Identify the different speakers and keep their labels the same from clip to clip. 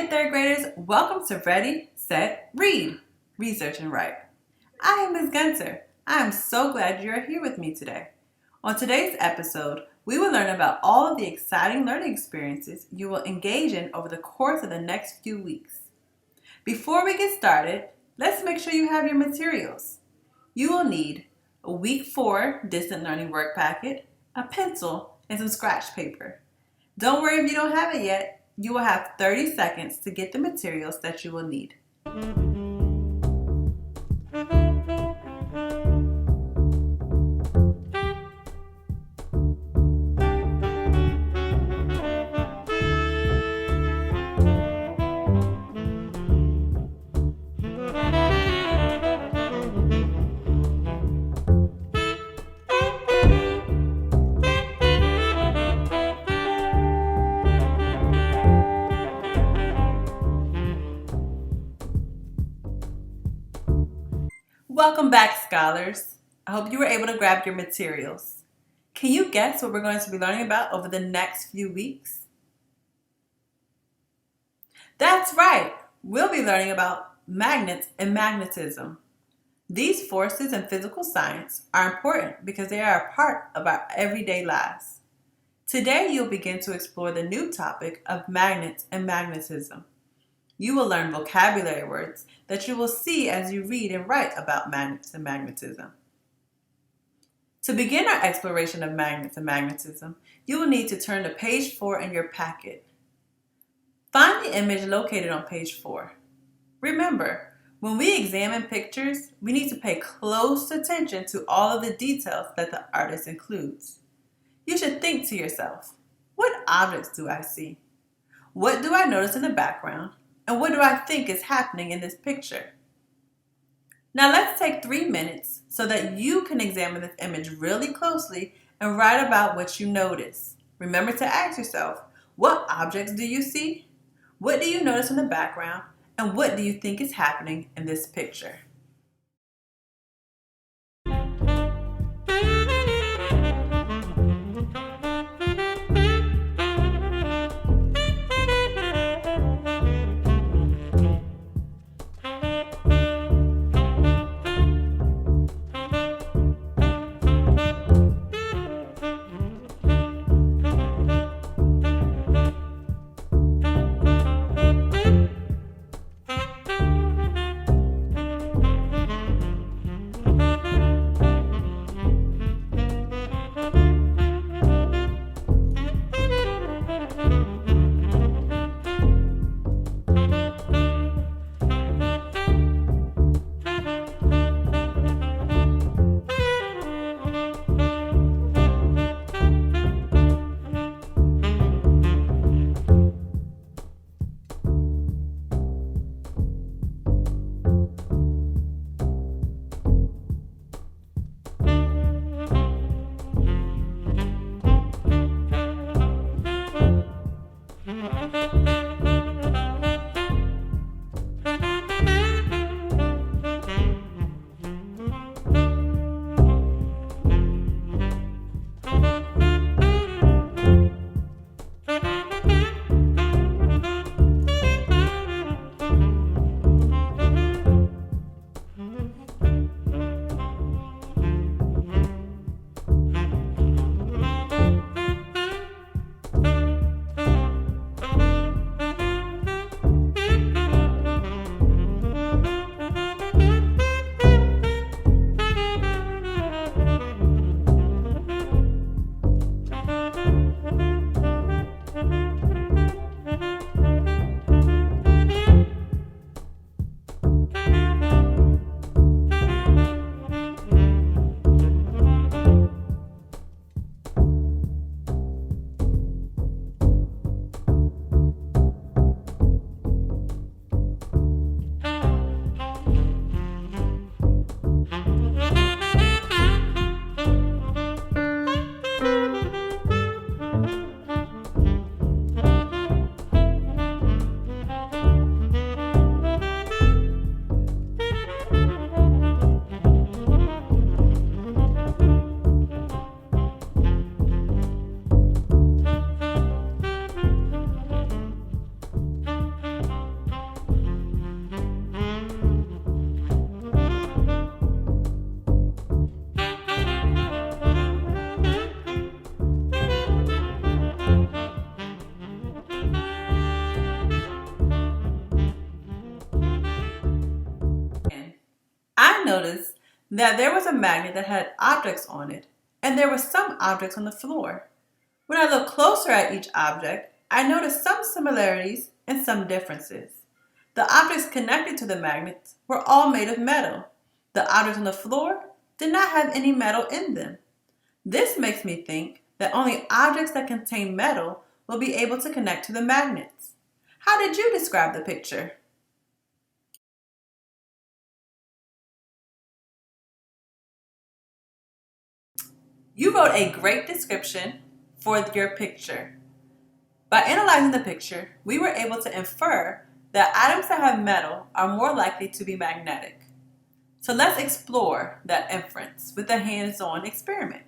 Speaker 1: Okay, third graders, welcome to Ready, Set, Read, Research and Write. I am Ms. Gunter. I am so glad you are here with me today. On today's episode, we will learn about all of the exciting learning experiences you will engage in over the course of the next few weeks. Before we get started, let's make sure you have your materials. You will need a Week 4 Distant Learning Work Packet, a pencil, and some scratch paper. Don't worry if you don't have it yet. You will have 30 seconds to get the materials that you will need. Welcome back, scholars. I hope you were able to grab your materials. Can you guess what we're going to be learning about over the next few weeks? That's right. We'll be learning about magnets and magnetism. These forces in physical science are important because they are a part of our everyday lives. Today, you'll begin to explore the new topic of magnets and magnetism. You will learn vocabulary words that you will see as you read and write about magnets and magnetism. To begin our exploration of magnets and magnetism, you will need to turn to page 4 in your packet. Find the image located on page 4. Remember, when we examine pictures, we need to pay close attention to all of the details that the artist includes. You should think to yourself, what objects do I see? What do I notice in the background? And what do I think is happening in this picture? Now let's take 3 minutes so that you can examine this image really closely and write about what you notice. Remember to ask yourself, what objects do you see? What do you notice in the background? And what do you think is happening in this picture? noticed that there was a magnet that had objects on it, and there were some objects on the floor. When I looked closer at each object, I noticed some similarities and some differences. The objects connected to the magnets were all made of metal. The objects on the floor did not have any metal in them. This makes me think that only objects that contain metal will be able to connect to the magnets. How did you describe the picture? You wrote a great description for your picture. By analyzing the picture, we were able to infer that items that have metal are more likely to be magnetic. So let's explore that inference with a hands-on experiment.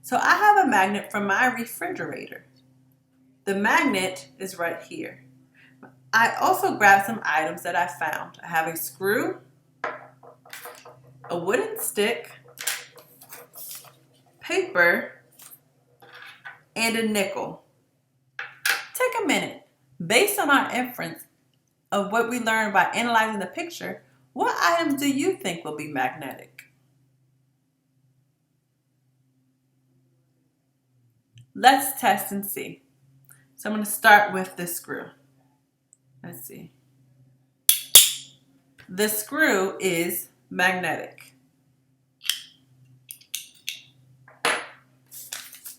Speaker 1: So I have a magnet from my refrigerator. The magnet is right here. I also grabbed some items that I found. I have a screw, a wooden stick, paper, and a nickel. Take a minute. Based on our inference of what we learned by analyzing the picture, what items do you think will be magnetic? Let's test and see. So I'm going to start with the screw. Let's see. The screw is magnetic.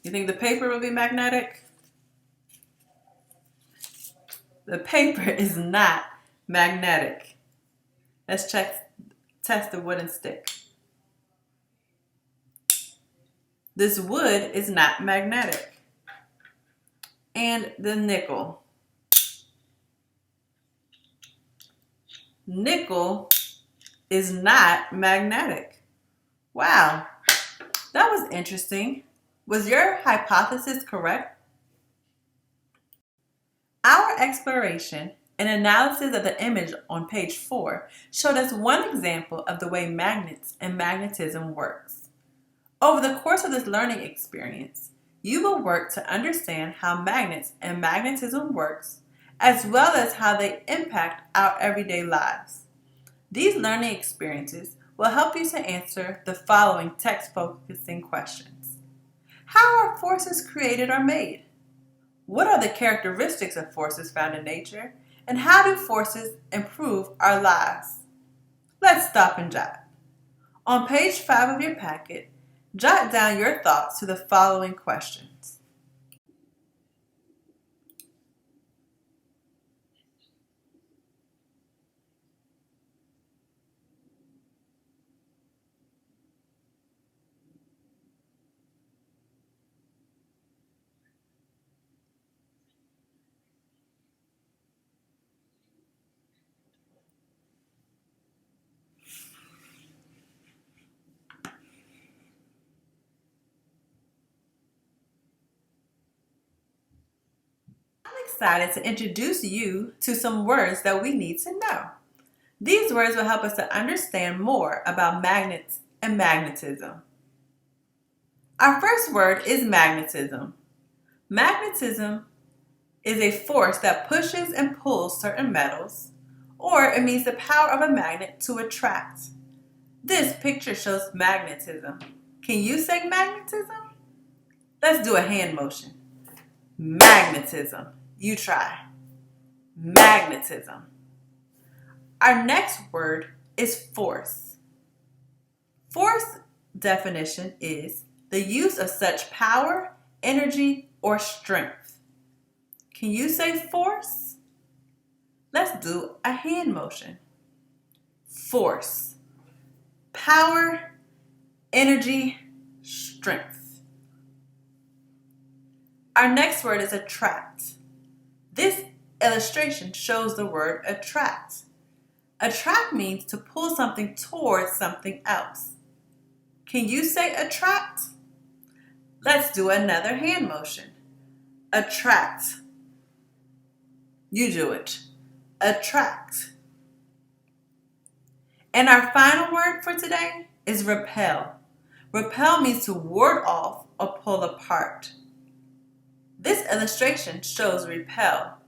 Speaker 1: You think the paper will be magnetic? The paper is not magnetic. Let's test the wooden stick. This wood is not magnetic. And the nickel. Nickel is not magnetic. Wow, that was interesting. Was your hypothesis correct? Our exploration and analysis of the image on page 4 showed us one example of the way magnets and magnetism works. Over the course of this learning experience, you will work to understand how magnets and magnetism works, as well as how they impact our everyday lives. These learning experiences will help you to answer the following text-focusing questions. How are forces created or made? What are the characteristics of forces found in nature? And how do forces improve our lives? Let's stop and jot. On page 5 of your packet, jot down your thoughts to the following questions. I'm excited to introduce you to some words that we need to know. These words will help us to understand more about magnets and magnetism. Our first word is magnetism. Magnetism is a force that pushes and pulls certain metals, or it means the power of a magnet to attract. This picture shows magnetism. Can you say magnetism? Let's do a hand motion. Magnetism. You try. Magnetism. Our next word is force. Force definition is the use of such power, energy, or strength. Can you say force? Let's do a hand motion. Force. Power, energy, strength. Our next word is attract. This illustration shows the word attract. Attract means to pull something towards something else. Can you say attract? Let's do another hand motion. Attract. You do it. Attract. And our final word for today is repel. Repel means to ward off or pull apart. This illustration shows repel.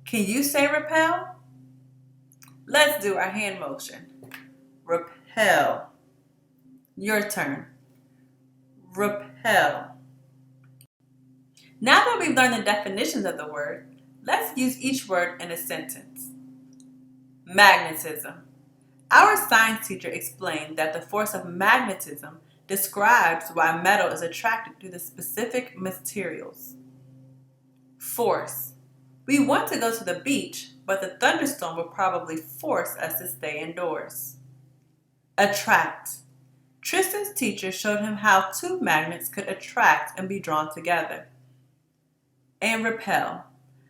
Speaker 1: Can you say repel? Let's do our hand motion. Repel. repel. Your turn. Repel. Now that we've learned the definitions of the word, let's use each word in a sentence. Magnetism. Our science teacher explained that the force of magnetism describes why metal is attracted to the specific materials. Force. We want to go to the beach, but the thunderstorm will probably force us to stay indoors. Attract. Tristan's teacher showed him how two magnets could attract and be drawn together. And repel.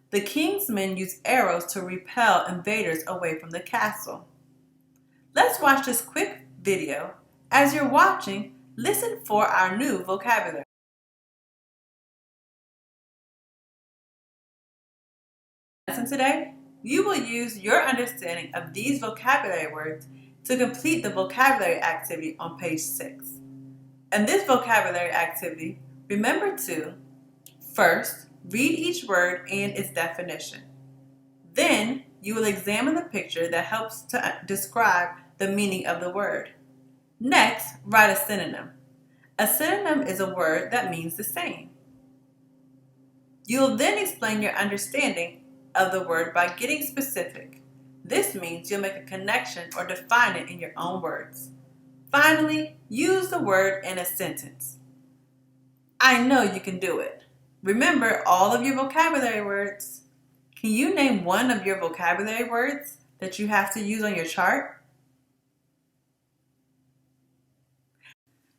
Speaker 1: The king's men used arrows to repel invaders away from the castle. Let's watch this quick video. As you're watching, listen for our new vocabulary. Lesson today, you will use your understanding of these vocabulary words to complete the vocabulary activity on page 6. In this vocabulary activity, remember to first read each word and its definition. Then you will examine the picture that helps to describe the meaning of the word. Next, write a synonym. A synonym is a word that means the same. You'll then explain your understanding of the word by getting specific. This means you'll make a connection or define it in your own words. Finally, use the word in a sentence. I know you can do it. Remember all of your vocabulary words. Can you name one of your vocabulary words that you have to use on your chart?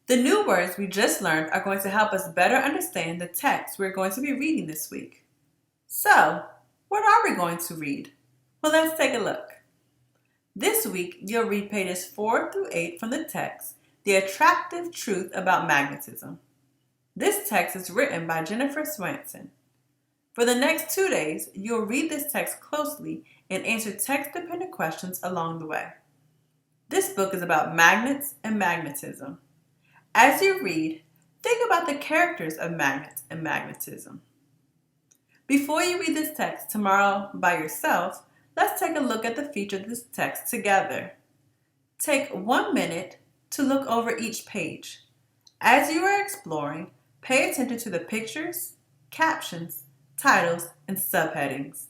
Speaker 1: The new words we just learned are going to help us better understand the text we're going to be reading this week. So, what are we going to read? Well, let's take a look. This week, you'll read pages 4 through 8 from the text, The Attractive Truth About Magnetism. This text is written by Jennifer Swanson. For the next 2 days, you'll read this text closely and answer text-dependent questions along the way. This book is about magnets and magnetism. As you read, think about the characters of magnets and magnetism. Before you read this text tomorrow by yourself, let's take a look at the features of this text together. Take 1 minute to look over each page. As you are exploring, pay attention to the pictures, captions, titles, and subheadings.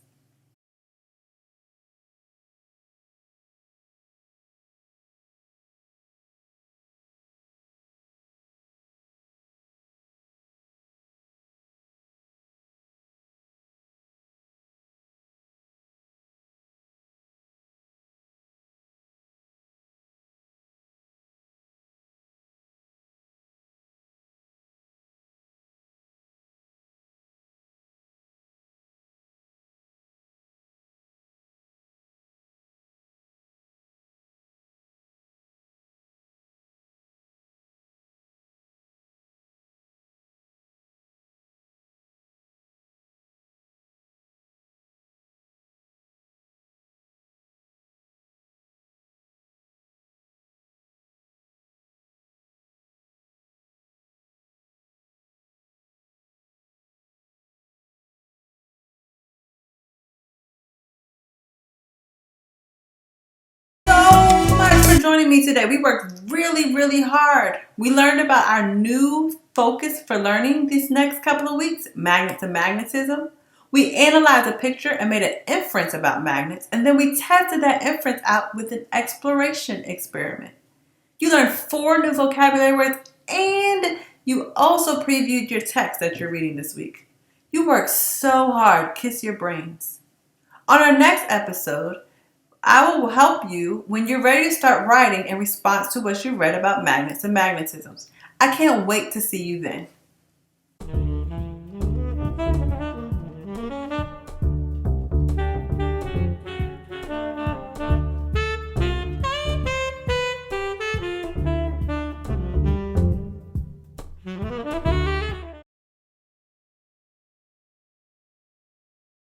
Speaker 1: Joining me today. We worked really hard. We learned about our new focus for learning these next couple of weeks, magnets and magnetism. We analyzed a picture and made an inference about magnets, and then we tested that inference out with an exploration experiment. You learned 4 new vocabulary words, and you also previewed your text that you're reading this week. You worked so hard. Kiss your brains. On our next episode, I will help you when you're ready to start writing in response to what you read about magnets and magnetisms. I can't wait to see you then.